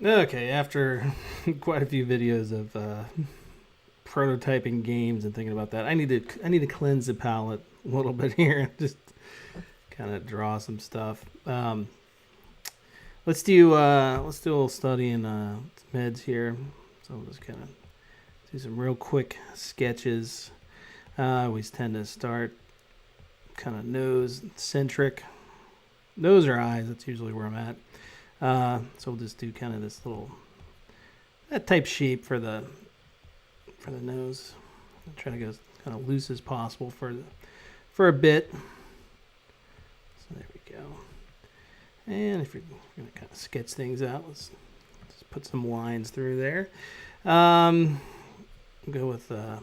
Okay, after quite a few videos of prototyping games and thinking about that, I need to cleanse the palette a little bit here. Just kind of draw some stuff. Let's do a little study in meds here. So we'll just kind of do some real quick sketches. I always tend to start kind of nose centric, nose or eyes. That's usually where I'm at. So we'll just do kind of this little that type shape for the nose. I'm trying to go kind of loose as possible for a bit. So there we go. And if you're going to kind of sketch things out, let's just put some lines through there. Go with this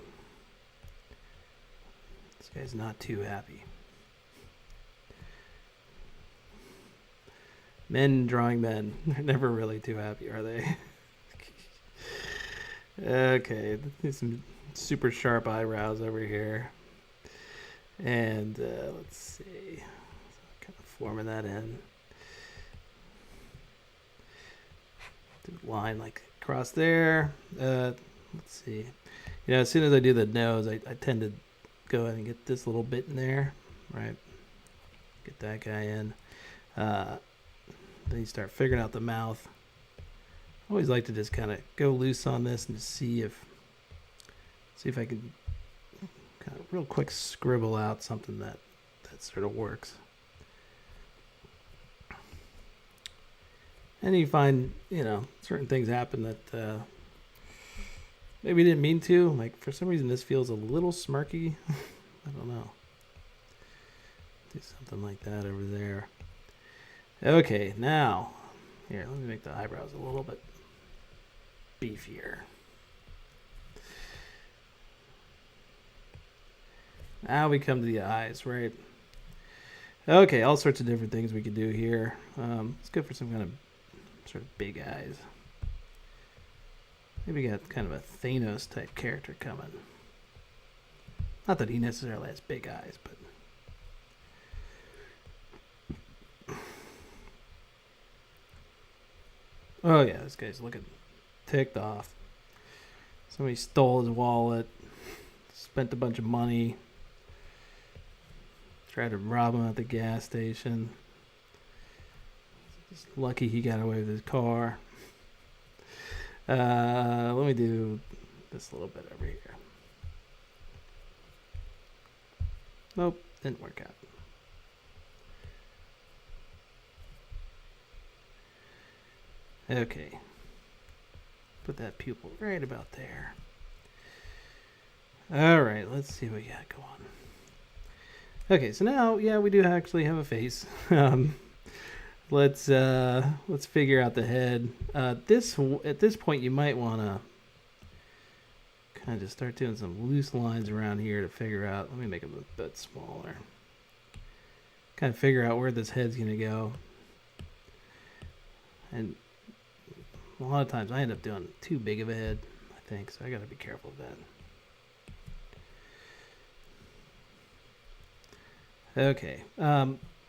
guy's not too happy. Men drawing men, they're never really too happy, are they? Okay, some super sharp eyebrows over here. And let's see, kind of forming that in. Do a line like across there. Let's see. As soon as I do the nose, I tend to go ahead and get this little bit in there, right? Get that guy in. Then you start figuring out the mouth. I always like to just kind of go loose on this and just see if I can kind of real quick scribble out something that sort of works. And you find, certain things happen that maybe you didn't mean to. Like, for some reason, this feels a little smirky. I don't know. Do something like that over there. Okay, now, here, let me make the eyebrows a little bit beefier. Now we come to the eyes, right? Okay, all sorts of different things we could do here. Let's go for some kind of sort of big eyes. Maybe got kind of a Thanos type character coming. Not that he necessarily has big eyes, but oh yeah, this guy's looking ticked off. Somebody stole his wallet, spent a bunch of money, tried to rob him at the gas station. Just lucky he got away with his car. Let me do this a little bit over here. Nope, didn't work out. Okay. Put that pupil right about there. Alright, let's see what we got going. Okay, so now, yeah, we do actually have a face. Let's figure out the head. At this point, you might want to kind of just start doing some loose lines around here to figure out. Let me make them a bit smaller. Kind of figure out where this head's gonna go. And a lot of times I end up doing too big of a head, I think, so I gotta be careful of that. Okay,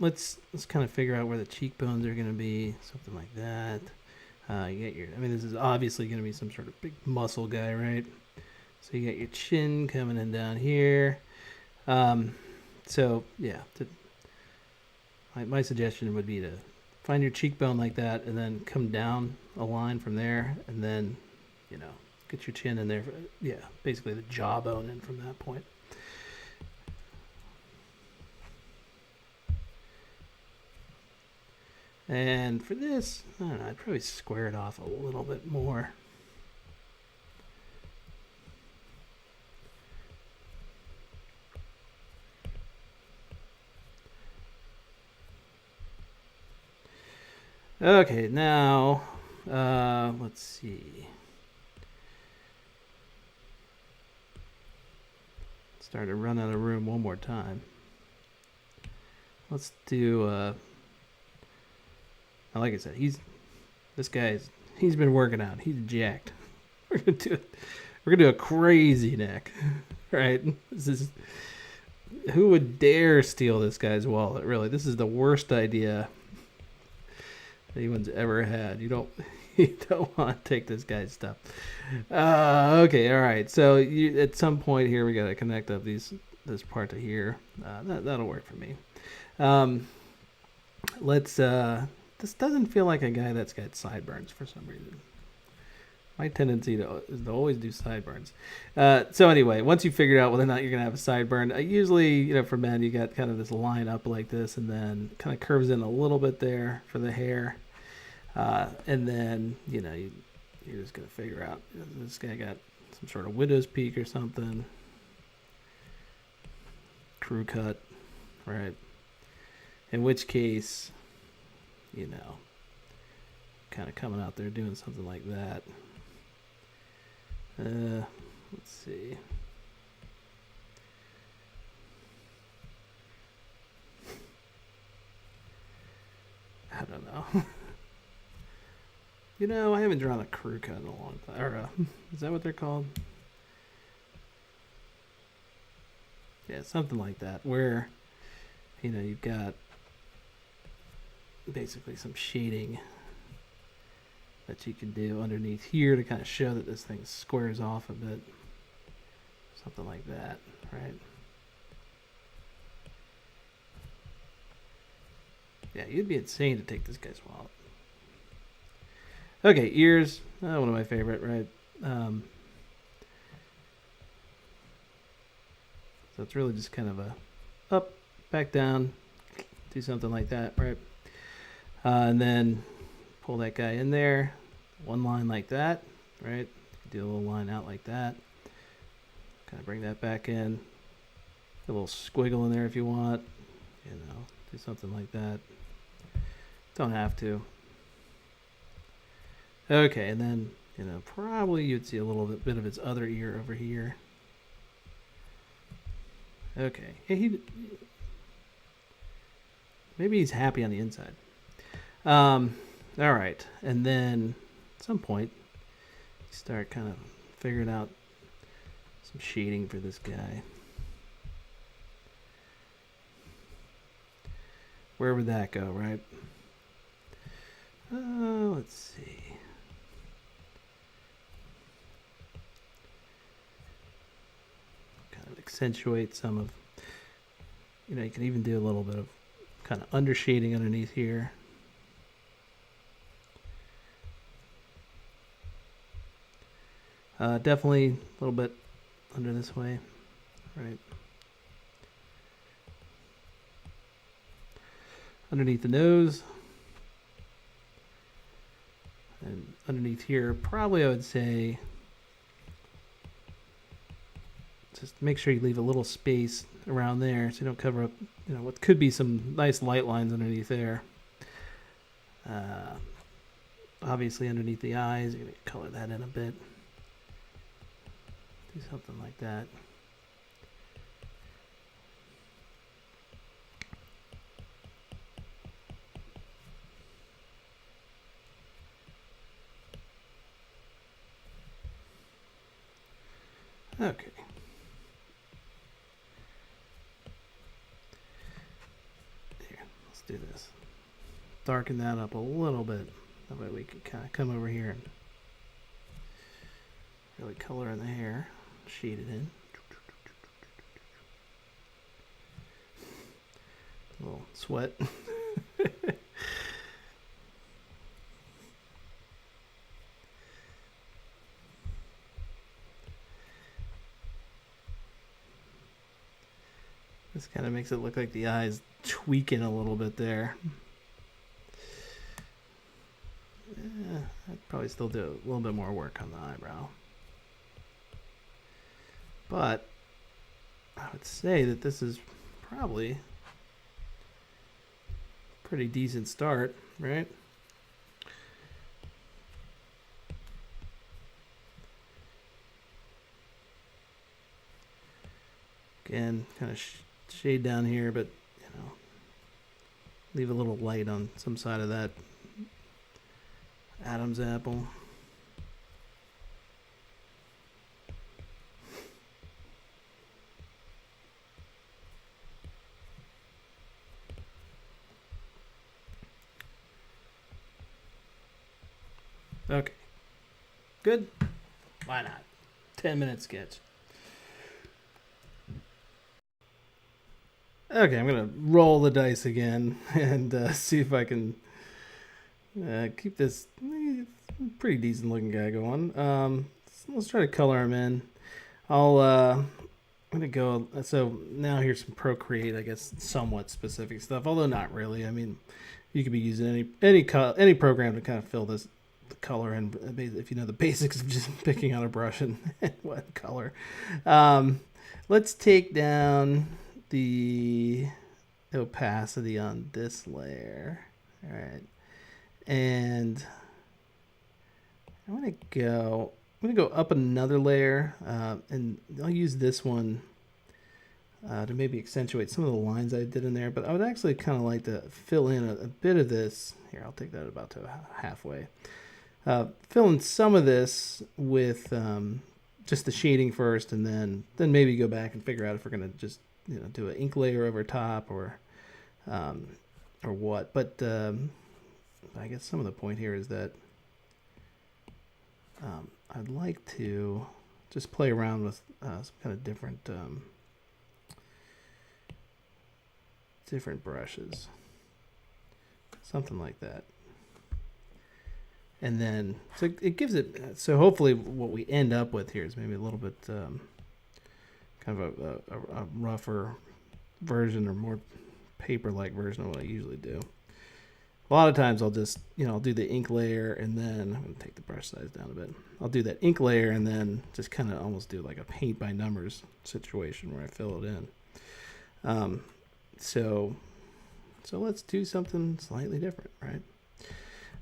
let's kind of figure out where the cheekbones are gonna be, something like that. You get this is obviously gonna be some sort of big muscle guy, right? So you got your chin coming in down here. So yeah, my suggestion would be to find your cheekbone like that, and then come down a line from there, and then, get your chin in there. Basically the jawbone in from that point. And for this, I don't know, I'd probably square it off a little bit more. Okay, now, let's see. Started to run out of room one more time. Let's do, like I said, he's been working out. He's jacked. We're gonna do a crazy neck, right? Who would dare steal this guy's wallet? Really, this is the worst idea anyone's ever had. You You don't want to take this guy's stuff. Okay, all right. So at some point here, we got to connect up this part to here. That'll work for me. Let's. This doesn't feel like a guy that's got sideburns for some reason. My tendency is to always do sideburns. So anyway, once you figure out whether or not you're gonna have a sideburn, usually for men you got kind of this line up like this, and then kind of curves in a little bit there for the hair, and then you're just gonna figure out this guy got some sort of widow's peak or something, crew cut, right? In which case, kind of coming out there doing something like that. Let's see. I don't know. I haven't drawn a crew cut in a long time. Or, is that what they're called? Yeah, something like that. Where, you've got basically some shading that you can do underneath here to kind of show that this thing squares off a bit. Something like that, right? Yeah, you'd be insane to take this guy's wallet. Okay, ears. One of my favorite, right? So it's really just kind of a up, back down, do something like that, right? And then pull that guy in there. One line like that, right? Do a little line out like that. Kind of bring that back in. A little squiggle in there if you want. Do something like that. Don't have to. Okay, and then, probably you'd see a little bit of its other ear over here. Okay. Maybe he's happy on the inside. All right. And then at some point, you start kind of figuring out some shading for this guy. Where would that go, right? Let's see. Kind of accentuate some of, you can even do a little bit of kind of under shading underneath here. Definitely a little bit under this way, right? Underneath the nose. And underneath here, probably I would say, just make sure you leave a little space around there so you don't cover up, what could be some nice light lines underneath there. Obviously underneath the eyes, you're going to color that in a bit. Do something like that. Okay. Here, let's do this. Darken that up a little bit. That way we can kind of come over here and really color in the hair. Shade it in. A little sweat. This kind of makes it look like the eye's tweaking a little bit there. Yeah, I'd probably still do a little bit more work on the eyebrow. But I would say that this is probably a pretty decent start, right? Again, kind of shade down here, but leave a little light on some side of that Adam's apple. Okay. Good? Why not? 10-minute sketch. Okay, I'm going to roll the dice again and see if I can keep this pretty decent looking guy going. Let's try to color him in. I'm going to go. So now here's some Procreate, I guess, somewhat specific stuff, although not really. I mean, you could be using any program to kind of fill the color in, if you know the basics of just picking out a brush and what color. Let's take down the opacity on this layer. All right, and I'm gonna go up another layer, and I'll use this one to maybe accentuate some of the lines I did in there. But I would actually kind of like to fill in a bit of this. Here, I'll take that about to halfway. Fill in some of this with just the shading first, and then maybe go back and figure out if we're gonna just do an ink layer over top or what. But I guess some of the point here is that I'd like to just play around with some kind of different brushes, something like that. And then, so it gives it, so hopefully what we end up with here is maybe a little bit kind of a rougher version or more paper-like version of what I usually do. A lot of times I'll just, I'll do the ink layer and then, I'm going to take the brush size down a bit. I'll do that ink layer and then just kind of almost do like a paint by numbers situation where I fill it in. So let's do something slightly different, right?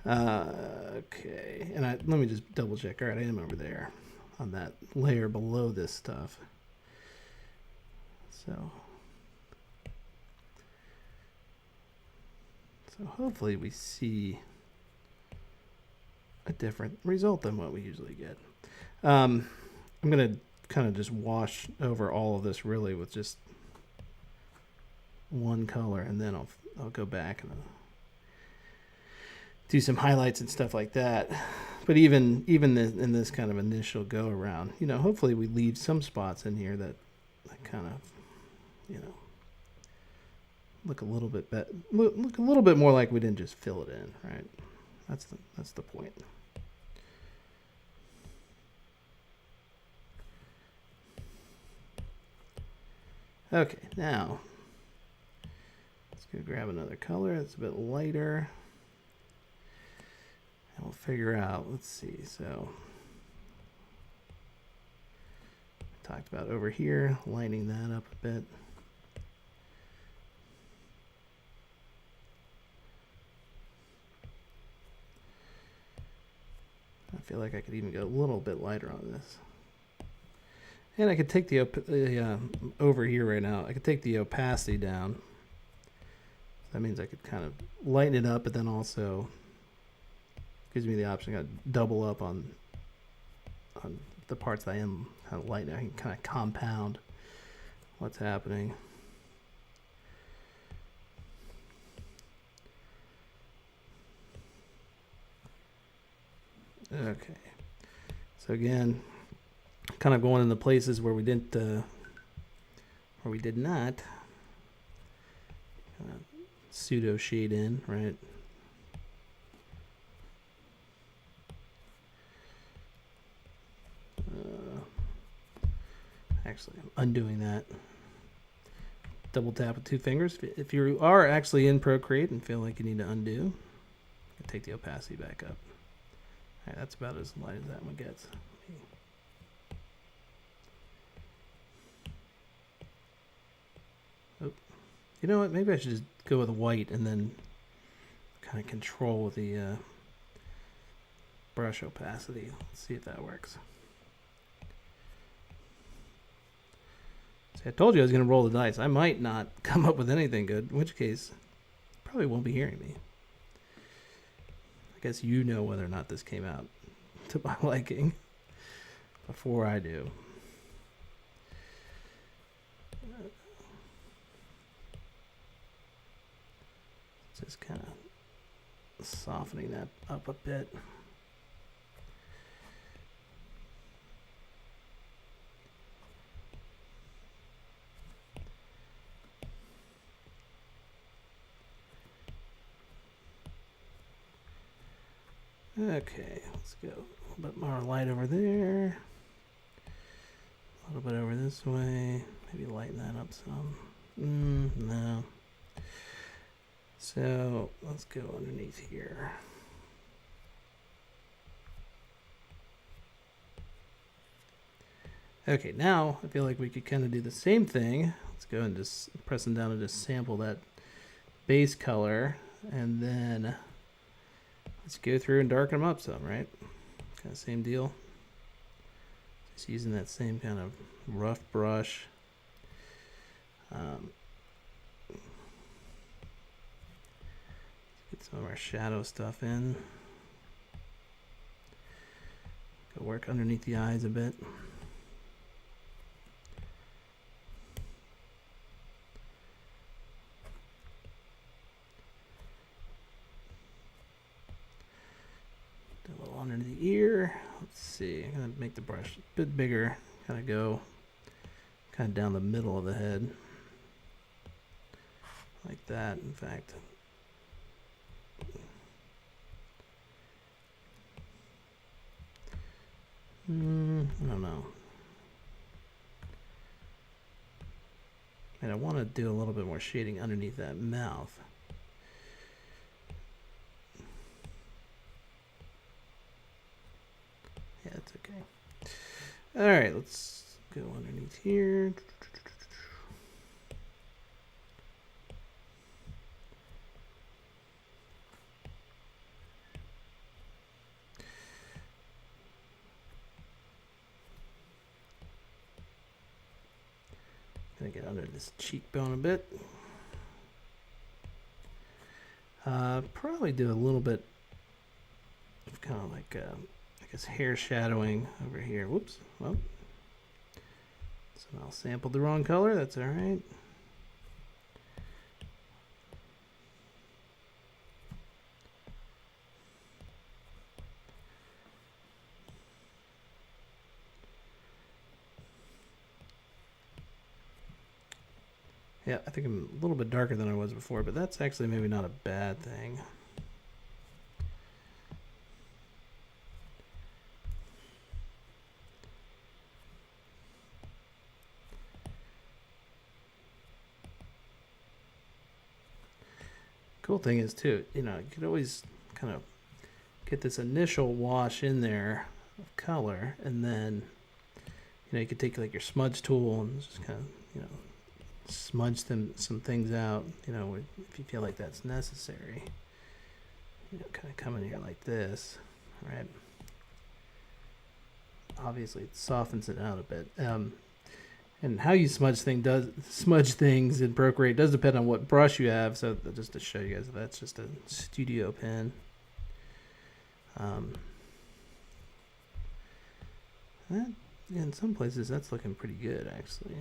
Okay, and let me just double check. All right, I am over there on that layer below this stuff. So hopefully we see a different result than what we usually get. I'm going to kind of just wash over all of this really with just one color, and then I'll go back and do some highlights and stuff like that. But even in this kind of initial go around, hopefully we leave some spots in here that kind of, look a little bit look a little bit more like we didn't just fill it in, right? That's the point. Okay, now let's go grab another color that's a bit lighter. And we'll figure out, let's see, so I talked about over here, lining that up a bit. I feel like I could even go a little bit lighter on this. And I could take the over here right now, I could take the opacity down. That means I could kind of lighten it up, but then also gives me the option to double up on the parts that I am kind of lightening. I can kind of compound what's happening. Okay, so again, kind of going in the places where we didn't, where we did not pseudo shade in, right? Actually, I'm undoing that. Double tap with two fingers. If you are actually in Procreate and feel like you need to undo, take the opacity back up. All right, that's about as light as that one gets. Oh, you know what? Maybe I should just go with white and then kind of control the brush opacity. Let's see if that works. See, I told you I was going to roll the dice. I might not come up with anything good, in which case, you probably won't be hearing me. I guess you know whether or not this came out to my liking before I do. Just kind of softening that up a bit. Okay, let's go a little bit more light over there. A little bit over this way. Maybe lighten that up some. No. So let's go underneath here. Okay, now I feel like we could kind of do the same thing. Let's go and just pressing down and just sample that base color, and then let's go through and darken them up some, right? Kind of same deal. Just using that same kind of rough brush. Get some of our shadow stuff in. Go work underneath the eyes a bit. Do a little under the ear. Let's see. I'm gonna make the brush a bit bigger. Kind of go kind of down the middle of the head, like that. In fact. I don't know. And I want to do a little bit more shading underneath that mouth. Yeah, that's okay. All right, let's go underneath here. Gonna get under this cheekbone a bit. Probably do a little bit of kind of like, I guess, hair shadowing over here. Whoops. Well, so I'll sample the wrong color. That's all right. Yeah, I think I'm a little bit darker than I was before, but that's actually maybe not a bad thing. Cool thing is too, you know, you could always kind of get this initial wash in there of color, and then, you know, you could take like your smudge tool and just kind of, you know, smudge some things out, you know, if you feel like that's necessary. You know, kind of come in here like this, right? Obviously, it softens it out a bit. And how you smudge things in Procreate does depend on what brush you have. So just to show you guys, that's just a studio pen. In some places, that's looking pretty good, actually.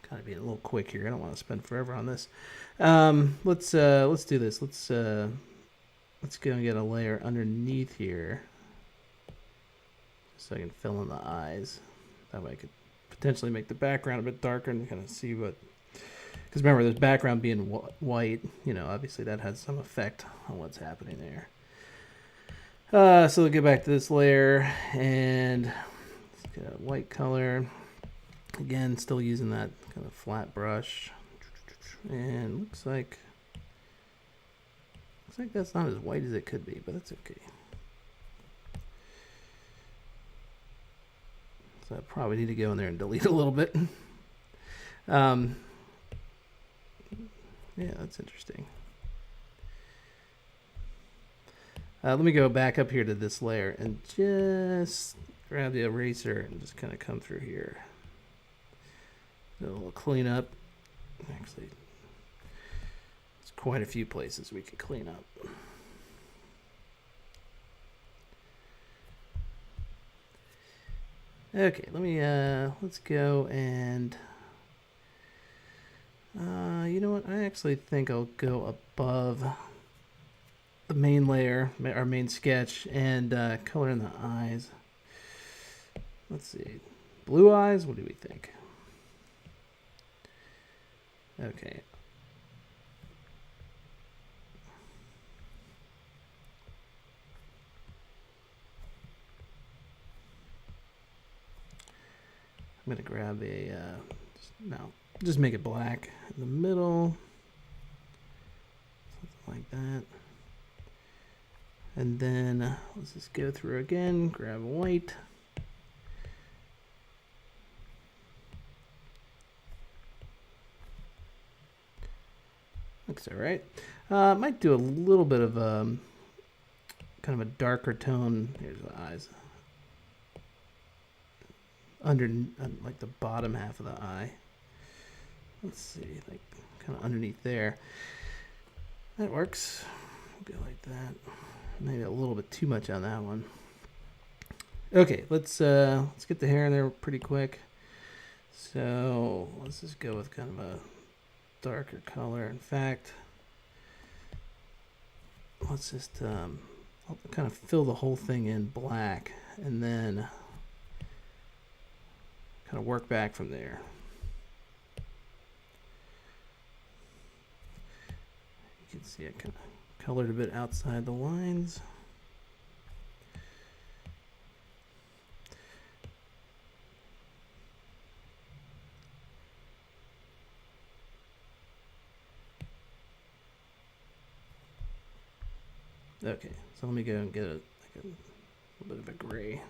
Kind of being a little quick here. I don't want to spend forever on this. Let's do this. Let's go and get a layer underneath here, so I can fill in the eyes. That way I could potentially make the background a bit darker and kind of see what. Because remember, this background being white, you know, obviously that has some effect on what's happening there. So we'll get back to this layer and let's get a white color. Again, still using that kind of flat brush, and looks like that's not as white as it could be, but that's okay. So I probably need to go in there and delete a little bit. Yeah, that's interesting. Let me go back up here to this layer and just grab the eraser and just kind of come through here. Do a little cleanup. Actually, there's quite a few places we could clean up. Okay, let's go and you know what? I actually think I'll go above the main layer, our main sketch, and color in the eyes. Let's see, blue eyes. What do we think? Okay. I'm gonna grab a just make it black in the middle, something like that. And then let's just go through again, grab white. Looks all right. Might do a little bit of kind of a darker tone. Here's the eyes. Under like the bottom half of the eye. Let's see, like kind of underneath there. That works. Go like that. Maybe a little bit too much on that one. Okay, let's get the hair in there pretty quick. So let's just go with kind of a darker color. In fact, let's just I'll kind of fill the whole thing in black and then kind of work back from there. You can see I kind of colored a bit outside the lines. Okay, so let me go and get a little bit of a gray.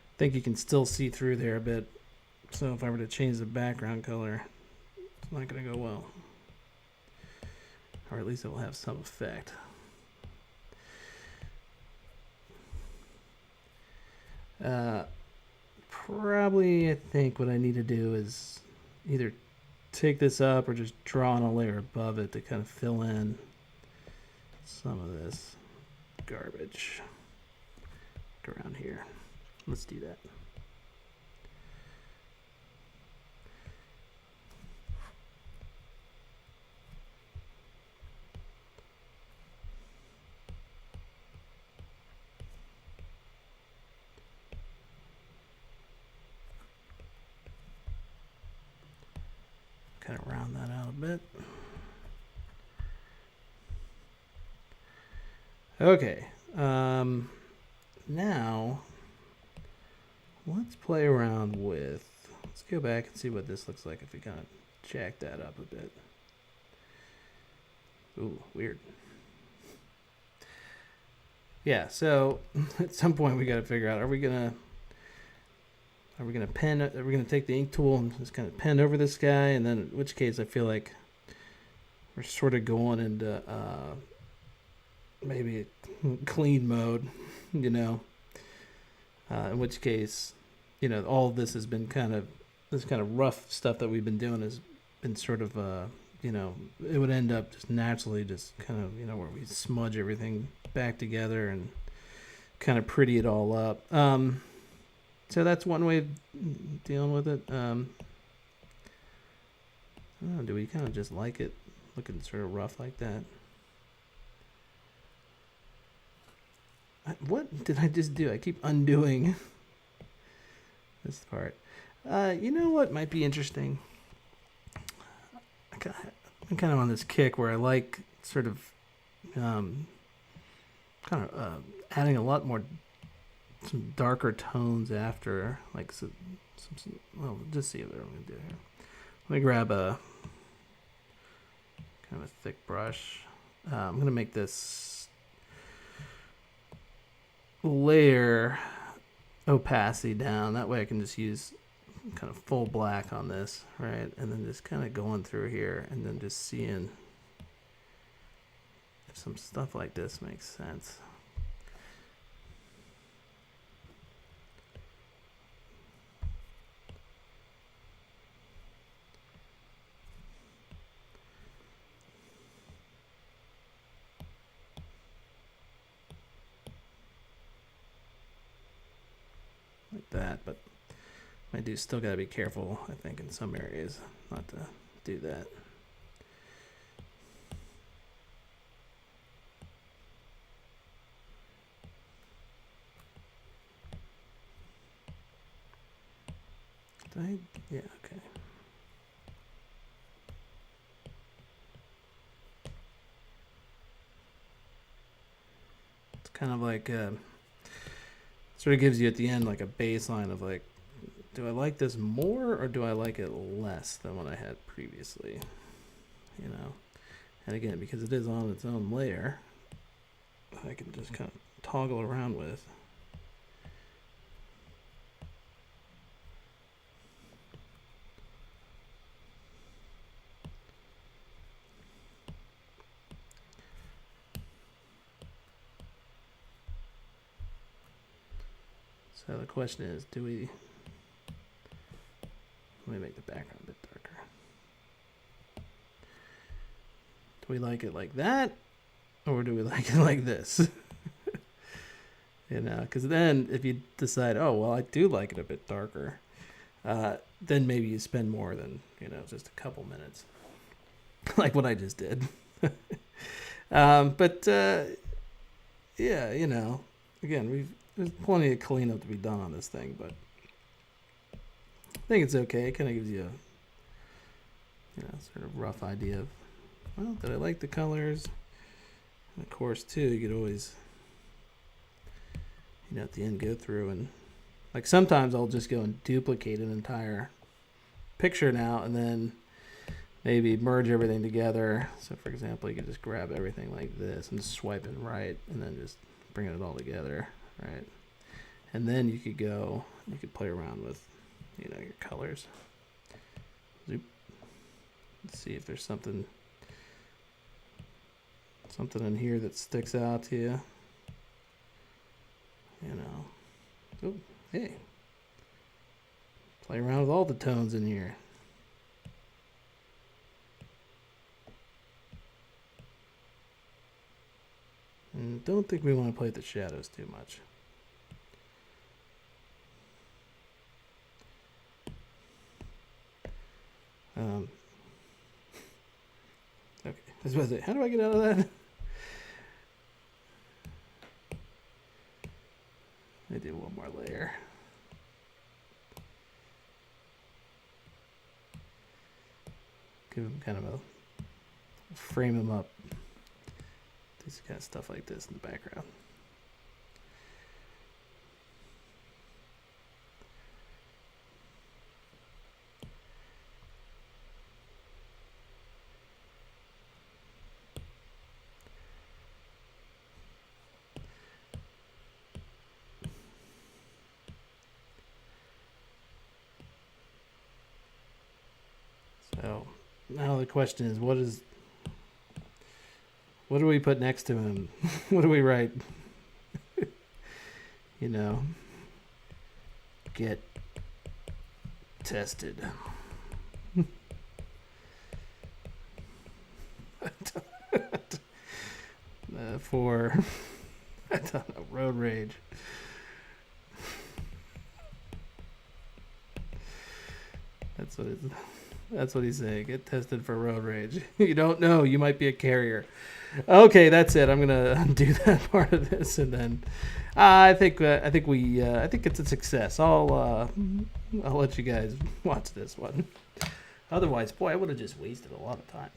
I think you can still see through there a bit, so if I were to change the background color, it's not going to go well. Or at least it will have some effect. Probably, I think what I need to do is either take this up or just draw on a layer above it to kind of fill in some of this garbage around here. Let's do that. Kind of round that out a bit. Okay. Now let's play around with, let's go back and see what this looks like if we kind of jack that up a bit. Ooh, weird. Yeah, so at some point we got to figure out, are we gonna take the ink tool and just kind of pen over this guy, and then in which case I feel like we're sort of going into maybe clean mode, you know. In which case, you know, all of this has been this kind of rough stuff that we've been doing has been sort of, you know, it would end up just naturally just kind of, you know, where we smudge everything back together and kind of pretty it all up. So that's one way of dealing with it. I don't know, do we kind of just like it looking sort of rough like that? What did I just do? I keep undoing this part. You know what might be interesting? I'm kind of on this kick where I like sort of adding a lot more, some darker tones after, like some well, just see what I'm going to do here. Let me grab a kind of a thick brush. I'm going to make this layer opacity down. That way I can just use kind of full black on this, right? And then just kind of going through here and then just seeing if some stuff like this makes sense. Like that, but I do still got to be careful, I think, in some areas not to do that. Yeah, okay. kind of like sort of gives you at the end like a baseline of like, do I like this more or do I like it less than what I had previously? You know, and again, because it is on its own layer, I can just kind of toggle around with. So the question is, let me make the background a bit darker. Do we like it like that? Or do we like it like this? You know, because then if you decide, oh, well, I do like it a bit darker, then maybe you spend more than, you know, just a couple minutes. Like what I just did. Yeah, you know, again, there's plenty of cleanup to be done on this thing, but I think it's okay. It kind of gives you a, you know, sort of rough idea of, well, did I like the colors? And of course, too, you could always, you know, at the end go through and, like, sometimes I'll just go and duplicate an entire picture now and then maybe merge everything together. So, for example, you could just grab everything like this and swipe it right and then just bring it all together, right? And then you could go, you could play around with, you know, your colors. Zoop. Let's see if there's something in here that sticks out to you. You know. Oh, hey. Play around with all the tones in here. And don't think we want to play with the shadows too much. Okay, I was about to say, how do I get out of that? I do one more layer. Give him kind of a, frame him up. Do some kind of stuff like this in the background. So now the question is, what do we put next to him? What do we write? You know, get tested. For I don't know, road rage. That's what he's saying. Get tested for road rage. You don't know. You might be a carrier. Okay, that's it. I'm gonna undo that part of this, and then I think it's a success. I'll let you guys watch this one. Otherwise, boy, I would have just wasted a lot of time.